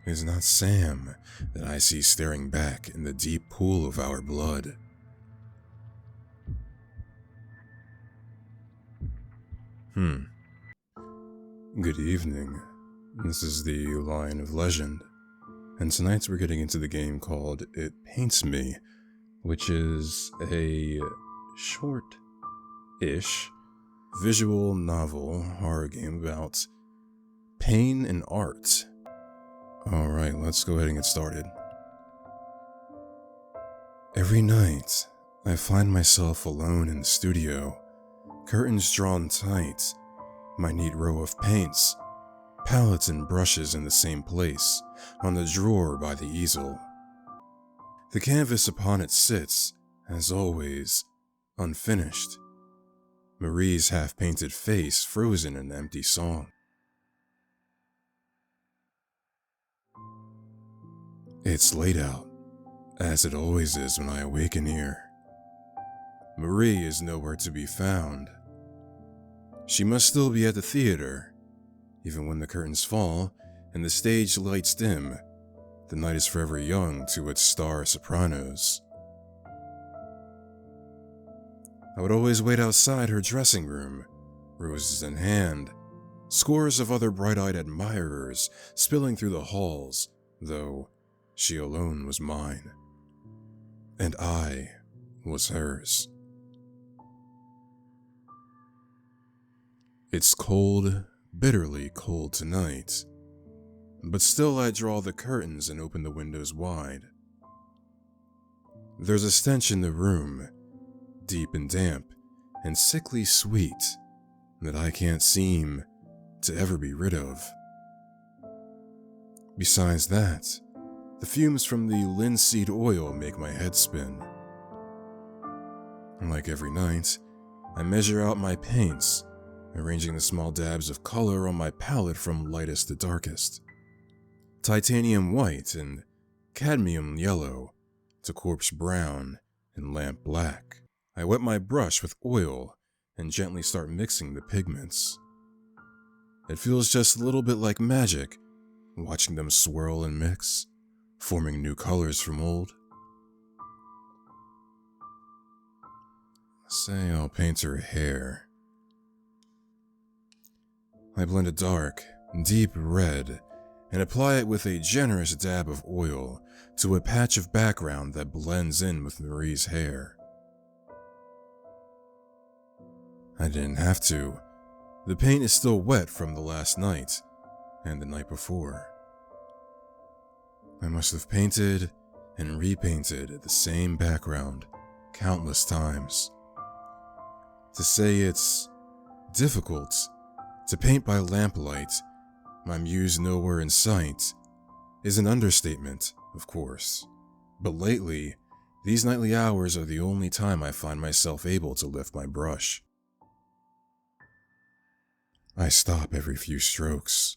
is not Sam that I see staring back in the deep pool of our blood. Good evening. This is the Lion of Legend, and tonight we're getting into the game called It Paints Me, which is a short-ish visual novel horror game about pain and art. Alright, let's go ahead and get started. Every night, I find myself alone in the studio, curtains drawn tight, my neat row of paints, palettes and brushes in the same place, on the drawer by the easel. The canvas upon it sits, as always, unfinished. Marie's half-painted face frozen in an empty song. It's late out, as it always is when I awaken here. Marie is nowhere to be found. She must still be at the theater. Even when the curtains fall and the stage lights dim, the night is forever young to its star sopranos. I would always wait outside her dressing room, roses in hand, scores of other bright-eyed admirers spilling through the halls, though she alone was mine, and I was hers. It's cold, bitterly cold tonight, but still I draw the curtains and open the windows wide. There's a stench in the room, deep and damp and sickly sweet, that I can't seem to ever be rid of. Besides that, the fumes from the linseed oil make my head spin. Like every night, I measure out my paints, arranging the small dabs of color on my palette from lightest to darkest. Titanium white and cadmium yellow to corpse brown and lamp black. I wet my brush with oil and gently start mixing the pigments. It feels just a little bit like magic, watching them swirl and mix, forming new colors from old. Say I'll paint her hair. I blend a dark, deep red and apply it with a generous dab of oil to a patch of background that blends in with Marie's hair. I didn't have to. The paint is still wet from the last night and the night before. I must have painted and repainted the same background countless times. To say it's difficult to paint by lamplight, my muse nowhere in sight, is an understatement, of course. But lately, these nightly hours are the only time I find myself able to lift my brush. I stop every few strokes.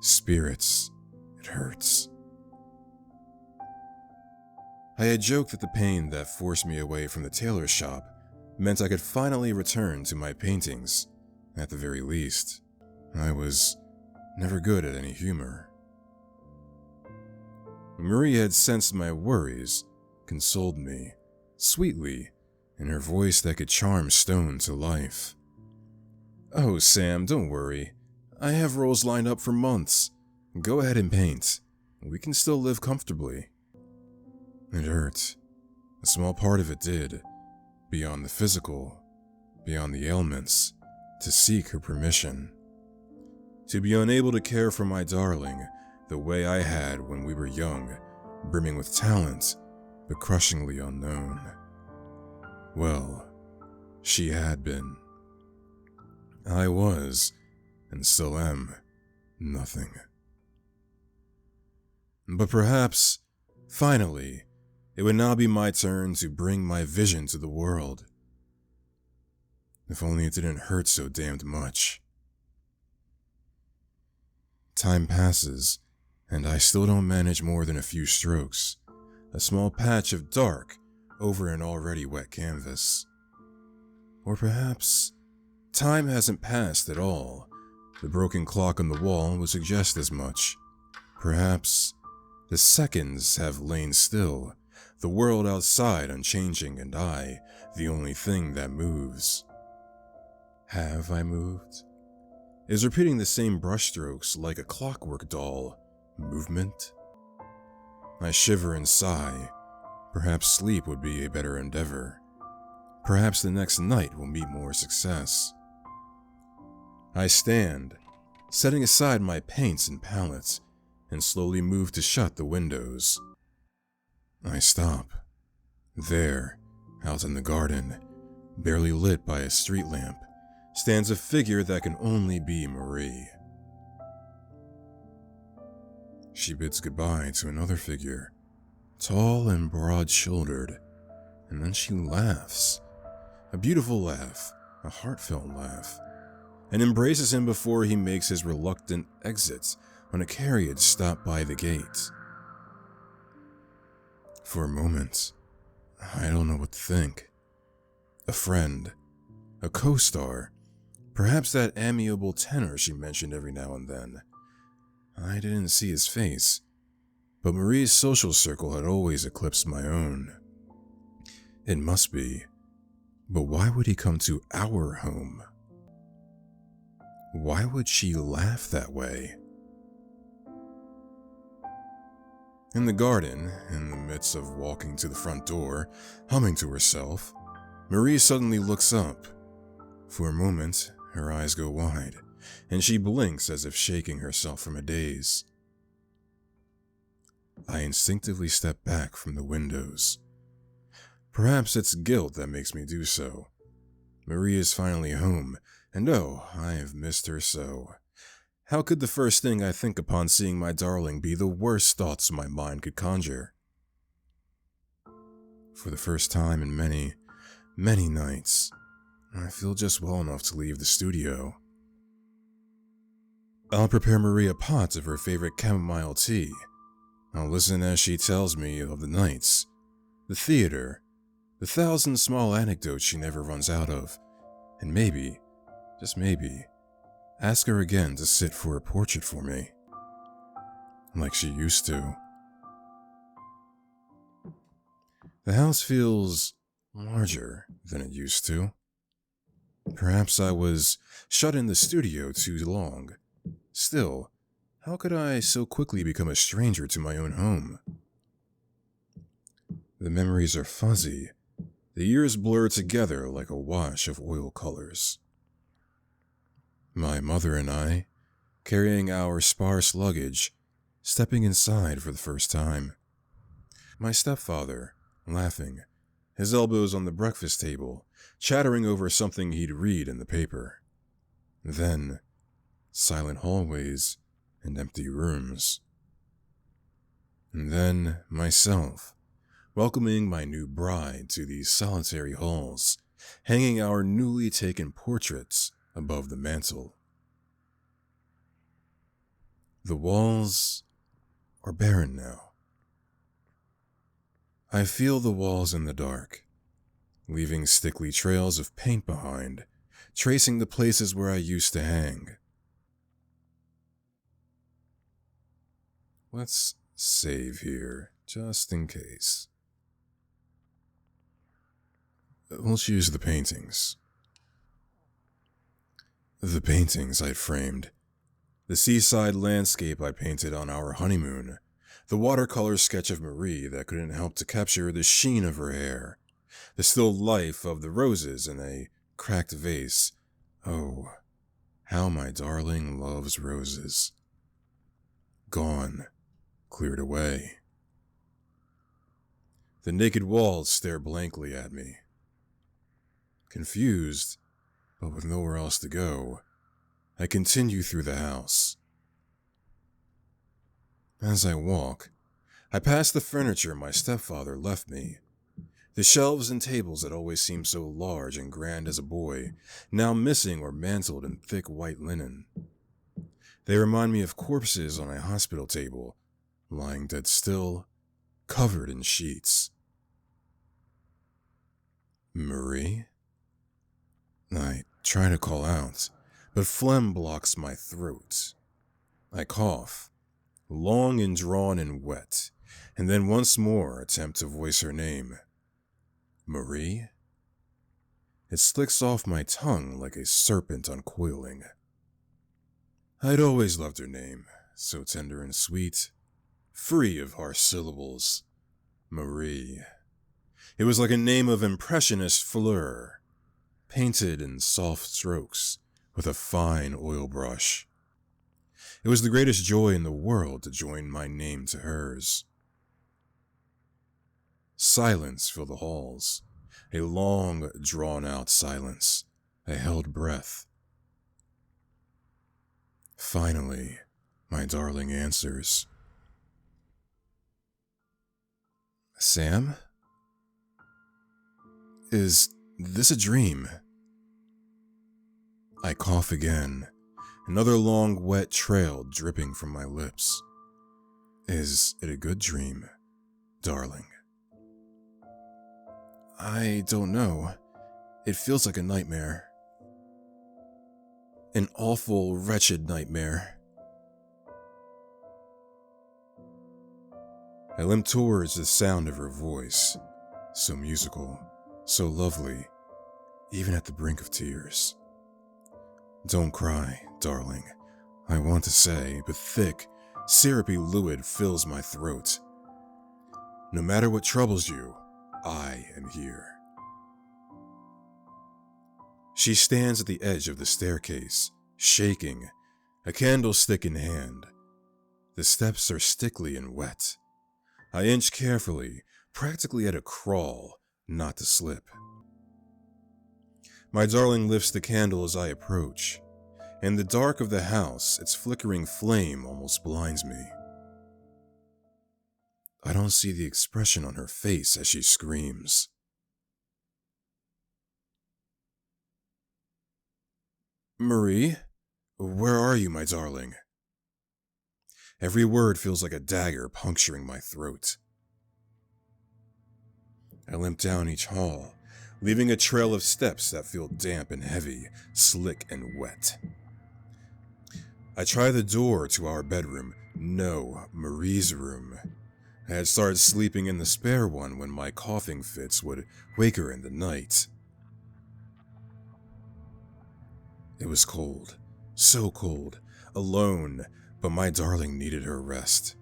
Spirits, it hurts. I had joked that the pain that forced me away from the tailor shop meant I could finally return to my paintings. At the very least, I was never good at any humor. Marie had sensed my worries, consoled me, sweetly, in her voice that could charm stone to life. "Oh, Sam, don't worry. I have roles lined up for months. Go ahead and paint. We can still live comfortably." It hurt. A small part of it did, beyond the physical, beyond the ailments, to seek her permission. To be unable to care for my darling the way I had when we were young, brimming with talent, but crushingly unknown. Well, she had been. I was, and still am, nothing. But perhaps, finally, it would now be my turn to bring my vision to the world. If only it didn't hurt so damned much. Time passes, and I still don't manage more than a few strokes, a small patch of dark over an already wet canvas. Or perhaps time hasn't passed at all. The broken clock on the wall would suggest as much. Perhaps the seconds have lain still, the world outside unchanging, and I, the only thing that moves. Have I moved? Is repeating the same brushstrokes like a clockwork doll movement? I shiver and sigh. Perhaps sleep would be a better endeavor. Perhaps the next night will meet more success. I stand, setting aside my paints and palettes, and slowly move to shut the windows. I stop. There, out in the garden, barely lit by a street lamp, stands a figure that can only be Marie. She bids goodbye to another figure, tall and broad-shouldered, and then she laughs. A beautiful laugh, a heartfelt laugh, and embraces him before he makes his reluctant exit when a carriage stopped by the gate. For a moment, I don't know what to think. A friend, a co-star, perhaps that amiable tenor she mentioned every now and then. I didn't see his face, but Marie's social circle had always eclipsed my own. It must be, but why would he come to our home? Why would she laugh that way? In the garden, in the midst of walking to the front door, humming to herself, Marie suddenly looks up. For a moment, her eyes go wide, and she blinks as if shaking herself from a daze. I instinctively step back from the windows. Perhaps it's guilt that makes me do so. Marie is finally home, and oh, I have missed her so. How could the first thing I think upon seeing my darling be the worst thoughts my mind could conjure? For the first time in many, many nights, I feel just well enough to leave the studio. I'll prepare Marie a pot of her favorite chamomile tea. I'll listen as she tells me of the nights, the theater, the thousand small anecdotes she never runs out of, and maybe, just maybe, ask her again to sit for a portrait for me, like she used to. The house feels larger than it used to. Perhaps I was shut in the studio too long. Still, how could I so quickly become a stranger to my own home? The memories are fuzzy. The years blur together like a wash of oil colors. My mother and I, carrying our sparse luggage, stepping inside for the first time. My stepfather, laughing, his elbows on the breakfast table, chattering over something he'd read in the paper. Then, silent hallways and empty rooms. And then myself, welcoming my new bride to these solitary halls, hanging our newly taken portraits above the mantel. The walls are barren now. I feel the walls in the dark, leaving stickly trails of paint behind, tracing the places where I used to hang. Let's save here, just in case. We'll choose the paintings. The paintings I'd framed. The seaside landscape I painted on our honeymoon. The watercolor sketch of Marie that couldn't help to capture the sheen of her hair. The still life of the roses in a cracked vase. Oh, how my darling loves roses. Gone. Cleared away. The naked walls stare blankly at me. Confused, but with nowhere else to go, I continue through the house. As I walk, I pass the furniture my stepfather left me. The shelves and tables that always seemed so large and grand as a boy, now missing or mantled in thick white linen. They remind me of corpses on a hospital table, lying dead still, covered in sheets. Marie? I try to call out, but phlegm blocks my throat. I cough, long and drawn and wet, and then once more attempt to voice her name. Marie? It slicks off my tongue like a serpent uncoiling. I'd always loved her name, so tender and sweet, free of harsh syllables. Marie. It was like a name of impressionist fleur, painted in soft strokes with a fine oil brush. It was the greatest joy in the world to join my name to hers. Silence filled the halls, a long, drawn-out silence, a held breath. Finally, my darling answers. Sam? Is this a dream? I cough again, another long, wet trail dripping from my lips. Is it a good dream, darling? I don't know. It feels like a nightmare. An awful, wretched nightmare. I limp towards the sound of her voice, so musical, so lovely, even at the brink of tears. Don't cry, darling, I want to say, but thick, syrupy fluid fills my throat. No matter what troubles you, I am here. She stands at the edge of the staircase, shaking, a candlestick in hand. The steps are sticky and wet. I inch carefully, practically at a crawl, not to slip. My darling lifts the candle as I approach. In the dark of the house, its flickering flame almost blinds me. I don't see the expression on her face as she screams. Marie, where are you, my darling? Every word feels like a dagger puncturing my throat. I limp down each hall, leaving a trail of steps that feel damp and heavy, slick and wet. I try the door to our bedroom. No, Marie's room. I had started sleeping in the spare one when my coughing fits would wake her in the night. It was cold, so cold, alone, but my darling needed her rest.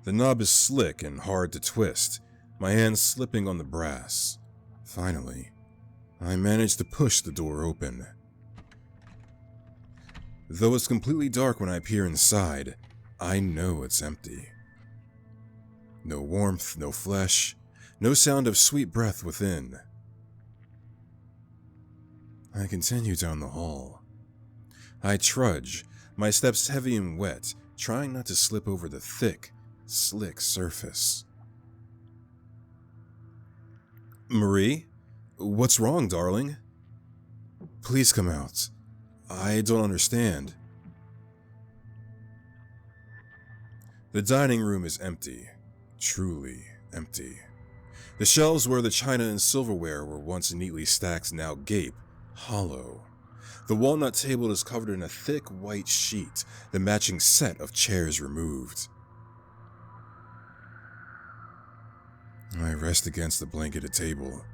The knob is slick and hard to twist, my hands slipping on the brass. Finally, I managed to push the door open. Though it's completely dark when I peer inside, I know it's empty. No warmth, no flesh, no sound of sweet breath within. I continue down the hall. I trudge, my steps heavy and wet, trying not to slip over the thick, slick surface. Marie? What's wrong, darling? Please come out. I don't understand. The dining room is empty, truly empty. The shelves where the china and silverware were once neatly stacked now gape, hollow. The walnut table is covered in a thick white sheet, the matching set of chairs removed. I rest against the blanketed table.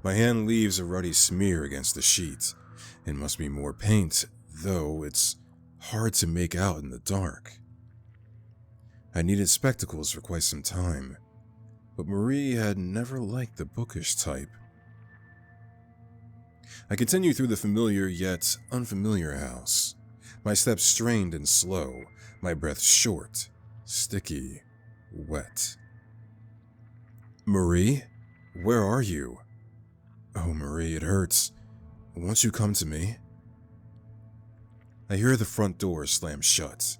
My hand leaves a ruddy smear against the sheet. It must be more paint, though it's hard to make out in the dark. I needed spectacles for quite some time, but Marie had never liked the bookish type. I continue through the familiar yet unfamiliar house, my steps strained and slow, my breath short, sticky, wet. Marie, where are you? Oh, Marie, it hurts. Won't you come to me? I hear the front door slam shut.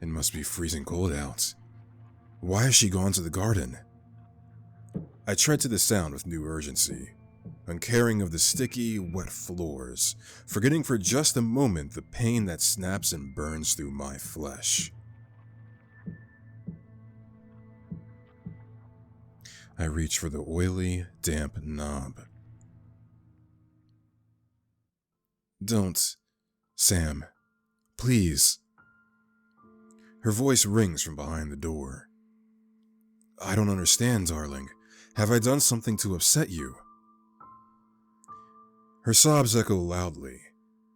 It must be freezing cold out. Why has she gone to the garden? I tread to the sound with new urgency, uncaring of the sticky, wet floors, forgetting for just a moment the pain that snaps and burns through my flesh. I reach for the oily, damp knob. Don't, Sam. Please. Her voice rings from behind the door. I don't understand, darling. Have I done something to upset you? Her sobs echo loudly.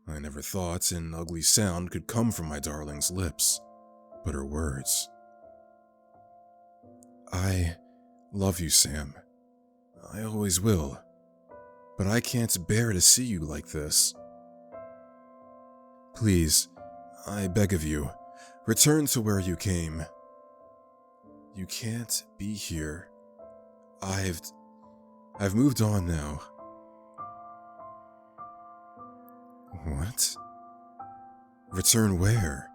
I never thought an ugly sound could come from my darling's lips, but her words. I love you, Sam. I always will. But I can't bear to see you like this. Please, I beg of you, return to where you came. You can't be here. I've moved on now. What? Return where?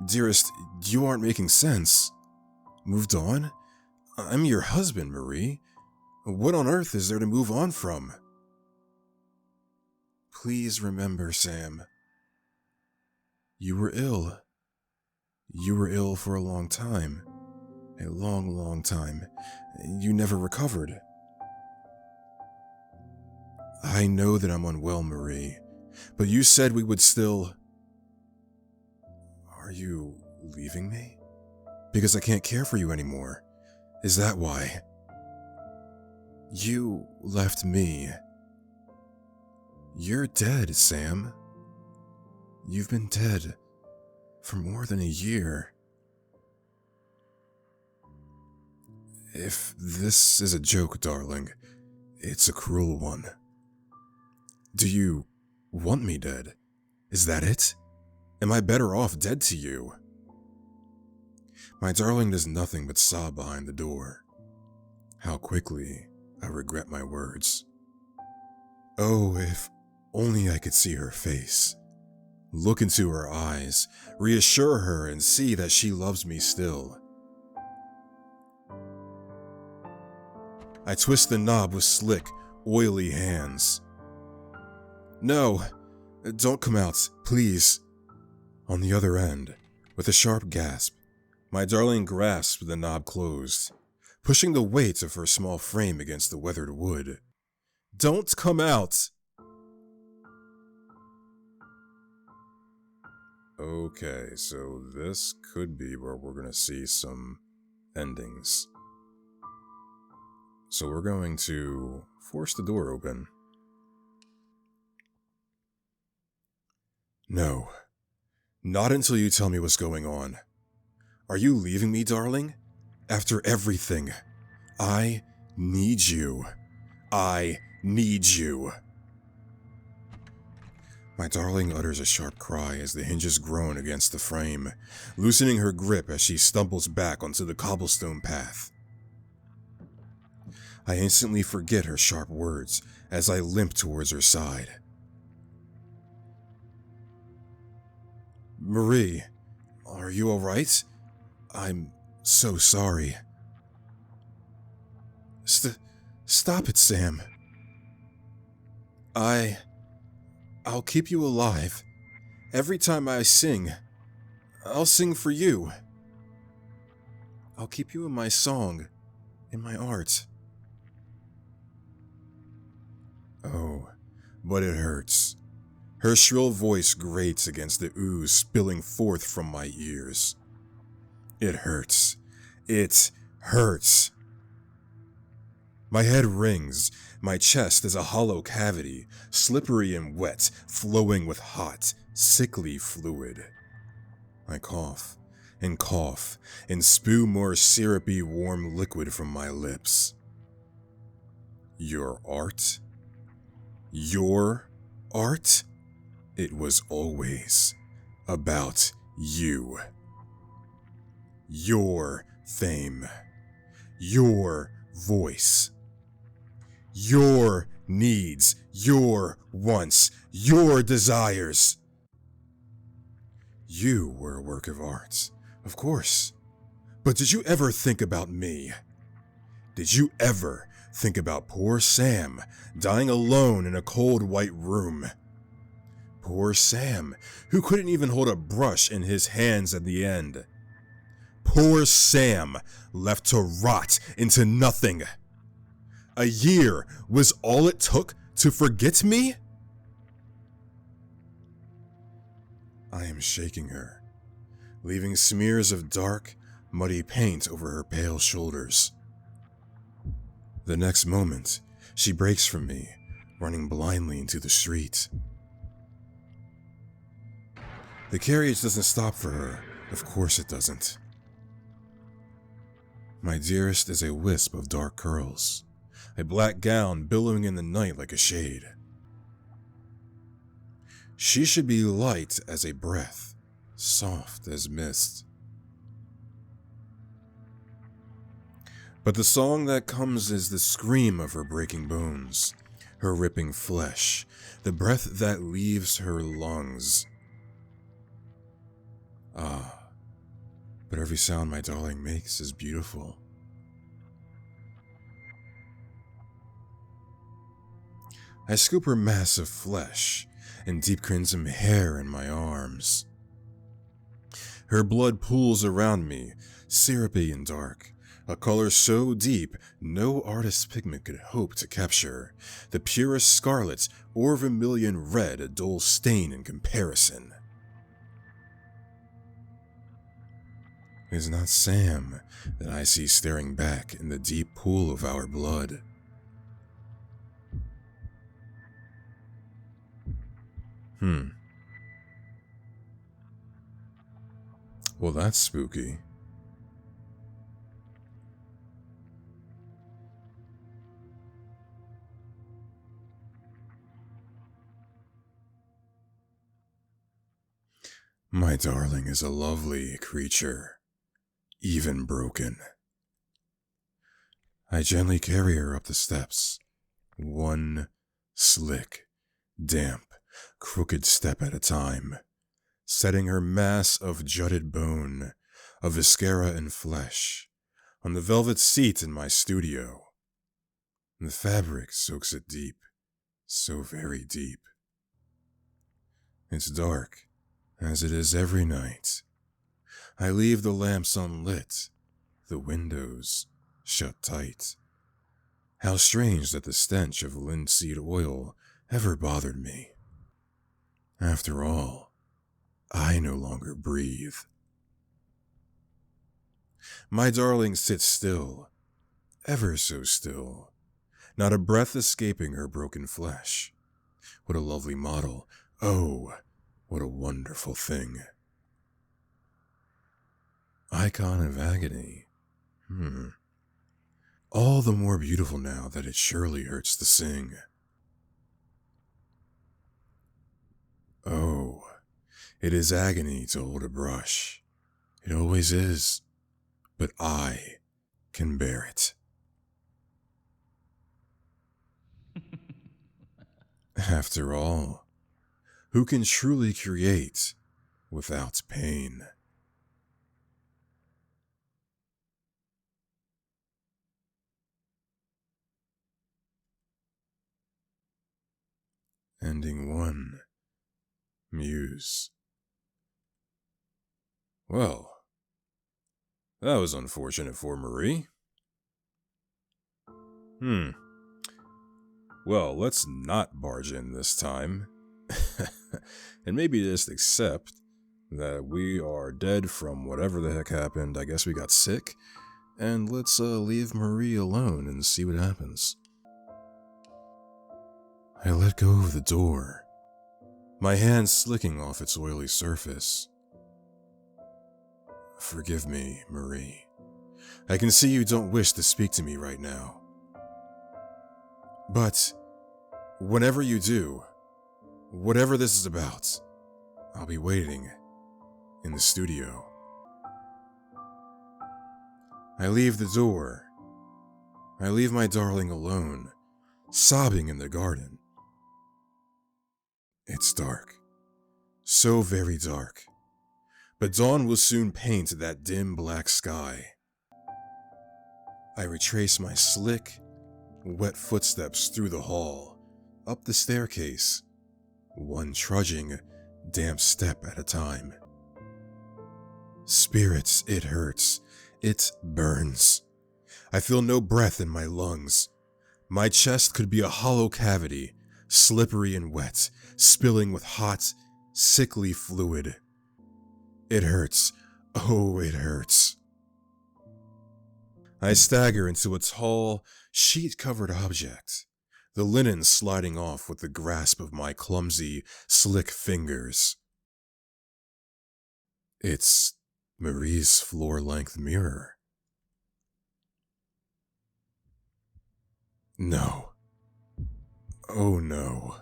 Dearest, you aren't making sense. Moved on? I'm your husband, Marie. What on earth is there to move on from? Please remember, Sam. You were ill. You were ill for a long time. A long, long time. You never recovered. I know that I'm unwell, Marie, but you said we would still... Are you leaving me? Because I can't care for you anymore. Is that why? You left me. You're dead, Sam. You've been dead for more than a year. If this is a joke, darling, it's a cruel one. Do you want me dead? Is that it? Am I better off dead to you? My darling does nothing but sob behind the door. How quickly I regret my words. Oh, if only I could see her face. Look into her eyes, reassure her and see that she loves me still. I twist the knob with slick, oily hands. No, don't come out, please. On the other end, with a sharp gasp, my darling grasps the knob closed, pushing the weight of her small frame against the weathered wood. Don't come out! Okay, so this could be where we're going to see some endings. So we're going to force the door open. No, not until you tell me what's going on. Are you leaving me, darling? After everything, I need you. I need you. My darling utters a sharp cry as the hinges groan against the frame, loosening her grip as she stumbles back onto the cobblestone path. I instantly forget her sharp words as I limp towards her side. Marie, are you alright? I'm so sorry. Stop it, Sam. I'll keep you alive. Every time I sing, I'll sing for you. I'll keep you in my song, in my art. Oh, but it hurts. Her shrill voice grates against the ooze spilling forth from my ears. It hurts. It hurts. My head rings. My chest is a hollow cavity, slippery and wet, flowing with hot, sickly fluid. I cough and spew more syrupy, warm liquid from my lips. Your art? Your art? It was always about you. Your fame. Your voice. Your needs, your wants, your desires. You were a work of art, of course. But did you ever think about me? Did you ever think about poor Sam dying alone in a cold white room? Poor Sam, who couldn't even hold a brush in his hands at the end. Poor Sam, left to rot into nothing. A year was all it took to forget me? I am shaking her, leaving smears of dark, muddy paint over her pale shoulders. The next moment, she breaks from me, running blindly into the street. The carriage doesn't stop for her. Of course it doesn't. My dearest is a wisp of dark curls, a black gown billowing in the night like a shade. She should be light as a breath, soft as mist. But the song that comes is the scream of her breaking bones, her ripping flesh, the breath that leaves her lungs. Ah, but every sound my darling makes is beautiful. I scoop her mass of flesh and deep crimson hair in my arms. Her blood pools around me, syrupy and dark, a color so deep no artist's pigment could hope to capture, the purest scarlet or vermilion red a dull stain in comparison. It is not Sam that I see staring back in the deep pool of our blood. Well, that's spooky. My darling is a lovely creature, even broken. I gently carry her up the steps, one slick, damp, crooked step at a time, setting her mass of jutted bone, of viscera and flesh, on the velvet seat in my studio. The fabric soaks it deep, so very deep. It's dark, as it is every night. I leave the lamps unlit, the windows shut tight. How strange that the stench of linseed oil ever bothered me. After all, I no longer breathe. My darling sits still, ever so still, not a breath escaping her broken flesh. What a lovely model. Oh, what a wonderful thing. Icon of agony. All the more beautiful now that it surely hurts to sing. Oh, it is agony to hold a brush. It always is. But I can bear it. After all, who can truly create without pain? Ending 1. Muse. Well, that was unfortunate for Marie. Well, let's not barge in this time. And maybe just accept that we are dead from whatever the heck happened. I guess we got sick. And let's leave Marie alone and see what happens. I let go of the door, my hand slicking off its oily surface. Forgive me, Marie. I can see you don't wish to speak to me right now. But whenever you do, whatever this is about, I'll be waiting in the studio. I leave the door. I leave my darling alone, sobbing in the garden. It's dark. So very dark. But dawn will soon paint that dim black sky. I retrace my slick, wet footsteps through the hall, up the staircase, one trudging, damp step at a time. Spirits, it hurts. It burns. I feel no breath in my lungs. My chest could be a hollow cavity, slippery and wet, spilling with hot, sickly fluid. It hurts. Oh, it hurts. I stagger into a tall, sheet-covered object, the linen sliding off with the grasp of my clumsy, slick fingers. It's Marie's floor-length mirror. No. Oh no.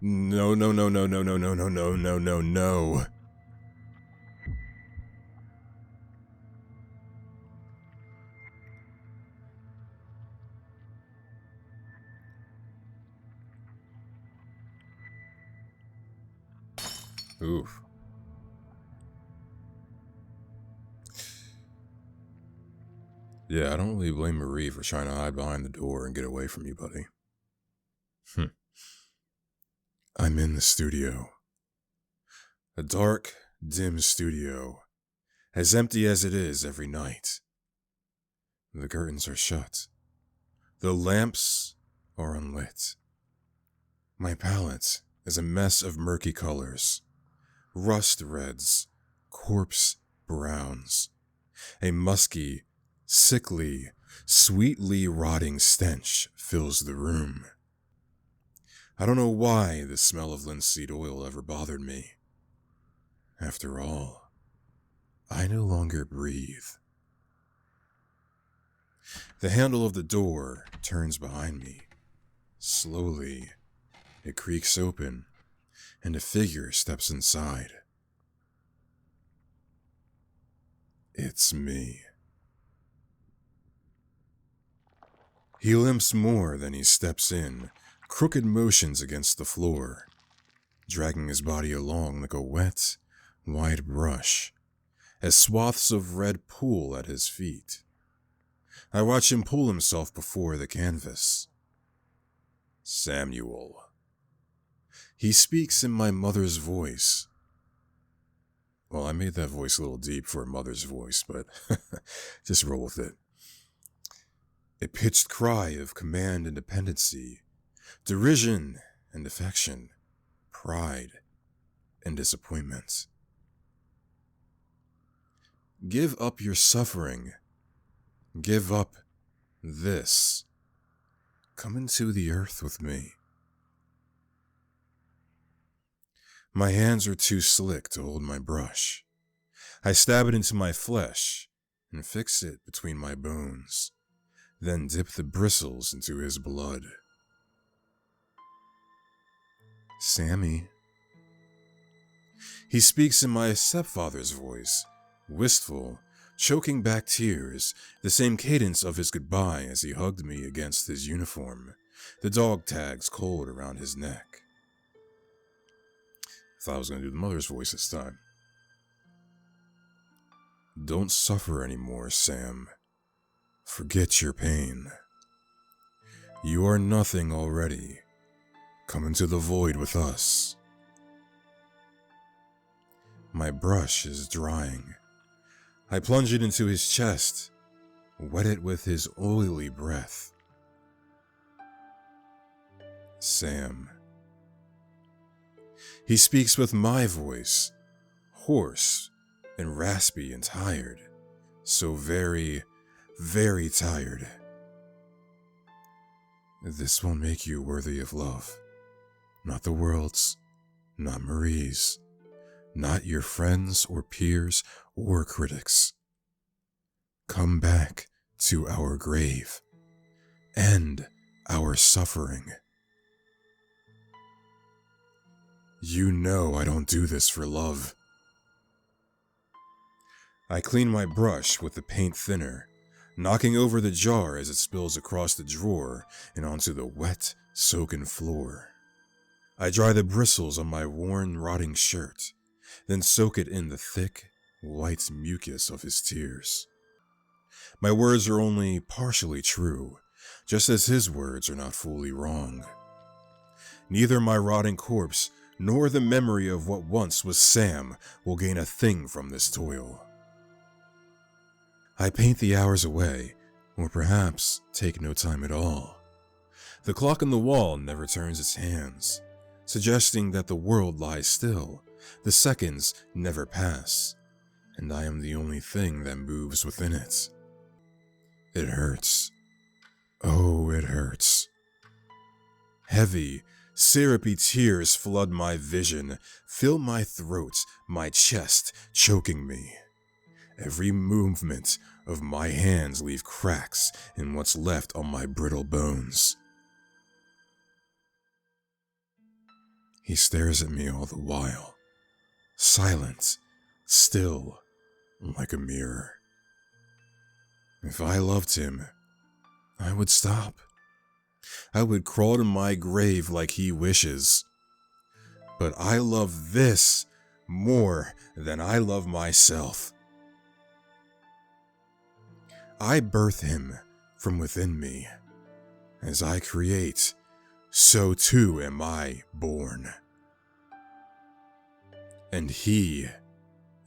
No, no, no, no, no, no, no, no, no, no, no, no. Oof. Yeah, I don't really blame Marie for trying to hide behind the door and get away from you, buddy. I'm in the studio. A dark, dim studio, as empty as it is every night. The curtains are shut. The lamps are unlit. My palette is a mess of murky colors, rust reds, corpse browns. A musky, sickly, sweetly rotting stench fills the room. I don't know why the smell of linseed oil ever bothered me. After all, I no longer breathe. The handle of the door turns behind me. Slowly, it creaks open, and a figure steps inside. It's me. He limps more than he steps in, crooked motions against the floor, dragging his body along like a wet, wide brush, as swaths of red pool at his feet. I watch him pull himself before the canvas. Samuel. He speaks in my mother's voice. Well, I made that voice a little deep for a mother's voice, but just roll with it. A pitched cry of command and dependency, derision and affection, pride and disappointment. Give up your suffering. Give up this. Come into the earth with me. My hands are too slick to hold my brush. I stab it into my flesh and fix it between my bones, then dip the bristles into his blood. Sammy. He speaks in my stepfather's voice, wistful, choking back tears, the same cadence of his goodbye as he hugged me against his uniform, the dog tags cold around his neck. I thought I was going to do the mother's voice this time. Don't suffer anymore, Sam. Forget your pain. You are nothing already. Come into the void with us. My brush is drying. I plunge it into his chest, wet it with his oily breath. Sam. He speaks with my voice, hoarse and raspy and tired, so very, very tired. This won't make you worthy of love. Not the world's, not Marie's, not your friends or peers or critics. Come back to our grave. End our suffering. You know I don't do this for love. I clean my brush with the paint thinner, knocking over the jar as it spills across the drawer and onto the wet, soaking floor. I dry the bristles on my worn, rotting shirt, then soak it in the thick, white mucus of his tears. My words are only partially true, just as his words are not fully wrong. Neither my rotting corpse nor the memory of what once was Sam will gain a thing from this toil. I paint the hours away, or perhaps take no time at all. The clock on the wall never turns its hands. suggesting that the world lies still, the seconds never pass, and I am the only thing that moves within it. It hurts. Oh, it hurts. Heavy, syrupy tears flood my vision, fill my throat, my chest, choking me. Every movement of my hands leave cracks in what's left on my brittle bones. He stares at me all the while, silent, still, like a mirror. If I loved him, I would stop. I would crawl to my grave like he wishes. But I love this more than I love myself. I birth him from within me. As I create, so too am I born. And he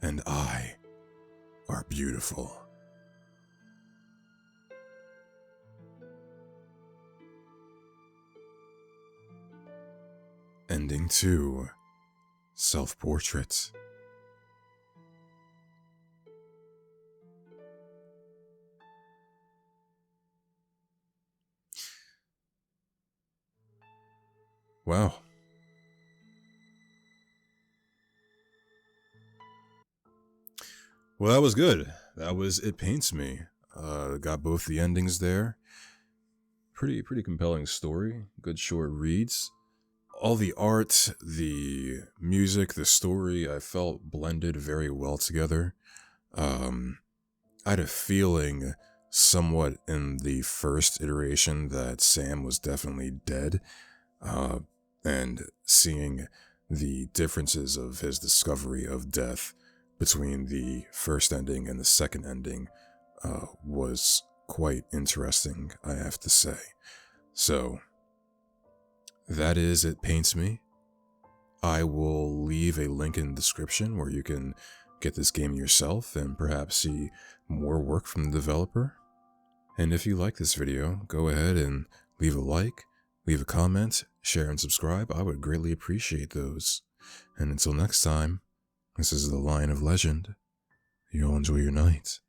and I are beautiful. Ending 2. Self-portrait. Wow. Well, that was good. That was It Paints Me. Got both the endings there. Pretty compelling story. Good short reads. All the art, the music, the story, I felt blended very well together. I had a feeling somewhat in the first iteration that Sam was definitely dead. And seeing the differences of his discovery of death between the first ending and the second ending was quite interesting, I have to say. So, that is It Paints Me. I will leave a link in the description where you can get this game yourself and perhaps see more work from the developer. And if you like this video, go ahead and leave a like, leave a comment, share and subscribe. I would greatly appreciate those. And until next time, this is The Lion of Legend. You all enjoy your night.